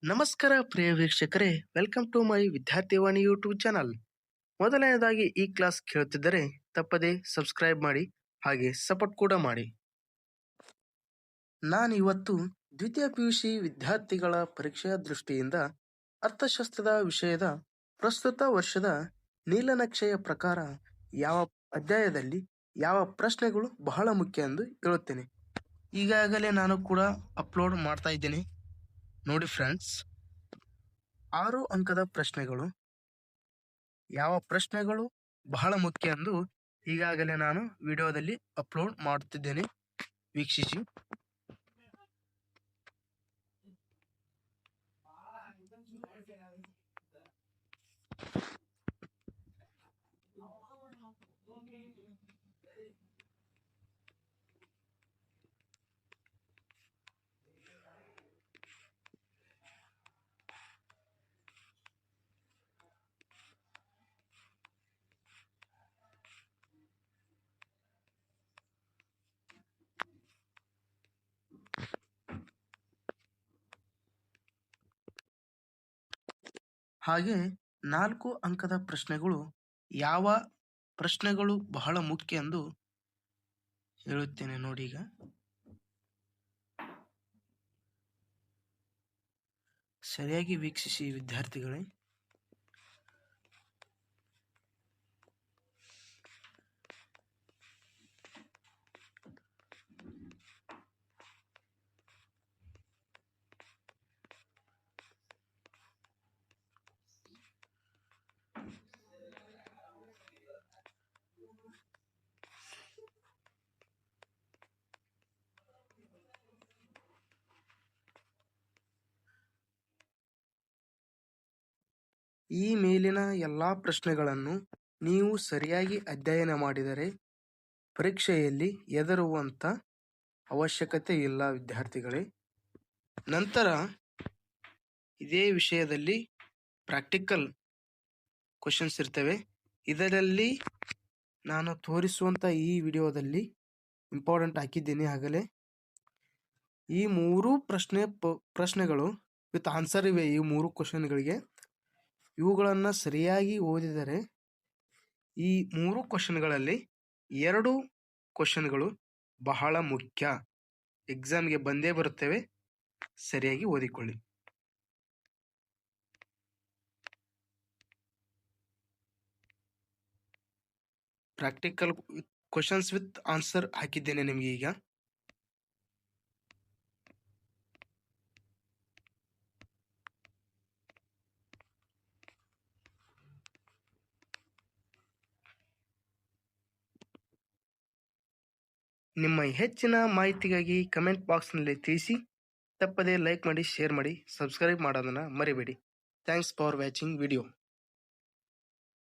ನಮಸ್ಕಾರ ಪ್ರಿಯ ವೀಕ್ಷಕರೇ, ವೆಲ್ಕಮ್ ಟು ಮೈ ವಿದ್ಯಾರ್ಥಿವಾಣಿ ಯೂಟ್ಯೂಬ್ ಚಾನಲ್. ಮೊದಲನೇದಾಗಿ ಈ ಕ್ಲಾಸ್ ಕೇಳುತ್ತಿದ್ದರೆ ತಪ್ಪದೆ ಸಬ್ಸ್ಕ್ರೈಬ್ ಮಾಡಿ, ಹಾಗೆ ಸಪೋರ್ಟ್ ಕೂಡ ಮಾಡಿ. ನಾನು ಇವತ್ತು ದ್ವಿತೀಯ PUC ವಿದ್ಯಾರ್ಥಿಗಳ ಪರೀಕ್ಷೆಯ ದೃಷ್ಟಿಯಿಂದ ಅರ್ಥಶಾಸ್ತ್ರದ ವಿಷಯದ ಪ್ರಸ್ತುತ ವರ್ಷದ ನೀಲನಕ್ಷೆಯ ಪ್ರಕಾರ ಯಾವ ಅಧ್ಯಾಯದಲ್ಲಿ ಯಾವ ಪ್ರಶ್ನೆಗಳು ಬಹಳ ಮುಖ್ಯ ಎಂದು ಹೇಳುತ್ತೇನೆ. ಈಗಾಗಲೇ ನಾನು ಕೂಡ ಅಪ್ಲೋಡ್ ಮಾಡ್ತಾ ಇದ್ದೇನೆ ನೋಡಿ ಫ್ರೆಂಡ್ಸ್. 6 ಅಂಕದ ಪ್ರಶ್ನೆಗಳು, ಯಾವ ಪ್ರಶ್ನೆಗಳು ಬಹಳ ಮುಖ್ಯ ಎಂದು ಈಗಾಗಲೇ ನಾನು ವಿಡಿಯೋದಲ್ಲಿ ಅಪ್ಲೋಡ್ ಮಾಡುತ್ತಿದ್ದೇನೆ, ವೀಕ್ಷಿಸಿ. ಹಾಗೆ 4 ಅಂಕದ ಪ್ರಶ್ನೆಗಳು, ಯಾವ ಪ್ರಶ್ನೆಗಳು ಬಹಳ ಮುಖ್ಯ ಎಂದು ಹೇಳುತ್ತೇನೆ ನೋಡಿ. ಈಗ ಸರಿಯಾಗಿ ವೀಕ್ಷಿಸಿ ವಿದ್ಯಾರ್ಥಿಗಳೇ. ಈ ಮೇಲಿನ ಎಲ್ಲ ಪ್ರಶ್ನೆಗಳನ್ನು ನೀವು ಸರಿಯಾಗಿ ಅಧ್ಯಯನ ಮಾಡಿದರೆ ಪರೀಕ್ಷೆಯಲ್ಲಿ ಹೆದರುವಂತ ಅವಶ್ಯಕತೆ ಇಲ್ಲ ವಿದ್ಯಾರ್ಥಿಗಳೇ. ನಂತರ ಇದೇ ವಿಷಯದಲ್ಲಿ ಪ್ರಾಕ್ಟಿಕಲ್ ಕ್ವಶನ್ಸ್ ಇರ್ತವೆ. ಇದರಲ್ಲಿ ನಾನು ತೋರಿಸುವಂತ ಈ ವಿಡಿಯೋದಲ್ಲಿ ಇಂಪಾರ್ಟೆಂಟ್ ಹಾಕಿದ್ದೀನಿ ಆಗಲೇ. ಈ 3 ಪ್ರಶ್ನೆಗಳು ವಿತ್ ಆನ್ಸರ್ ಇವೆ. ಈ 3 ಕ್ವಶನ್ಗಳಿಗೆ ಇವುಗಳನ್ನು ಸರಿಯಾಗಿ ಓದಿದರೆ ಈ 3 ಕ್ವಶನ್ಗಳಲ್ಲಿ 2 ಕ್ವಶನ್ಗಳು ಬಹಳ ಮುಖ್ಯ, ಎಕ್ಸಾಮ್ಗೆ ಬಂದೇ ಬರುತ್ತವೆ. ಸರಿಯಾಗಿ ಓದಿಕೊಳ್ಳಿ. ಪ್ರಾಕ್ಟಿಕಲ್ ಕ್ವಶನ್ಸ್ ವಿತ್ ಆನ್ಸರ್ ಹಾಕಿದ್ದೇನೆ ನಿಮಗೆ. ಈಗ ನಿಮ್ಮ ಹೆಚ್ಚಿನ ಮಾಹಿತಿಗಾಗಿ ಕಮೆಂಟ್ ಬಾಕ್ಸ್ನಲ್ಲಿ ತಿಳಿಸಿ. ತಪ್ಪದೇ ಲೈಕ್ ಮಾಡಿ, ಶೇರ್ ಮಾಡಿ, ಸಬ್ಸ್ಕ್ರೈಬ್ ಮಾಡೋದನ್ನು ಮರಿಬೇಡಿ. Thanks for watching video.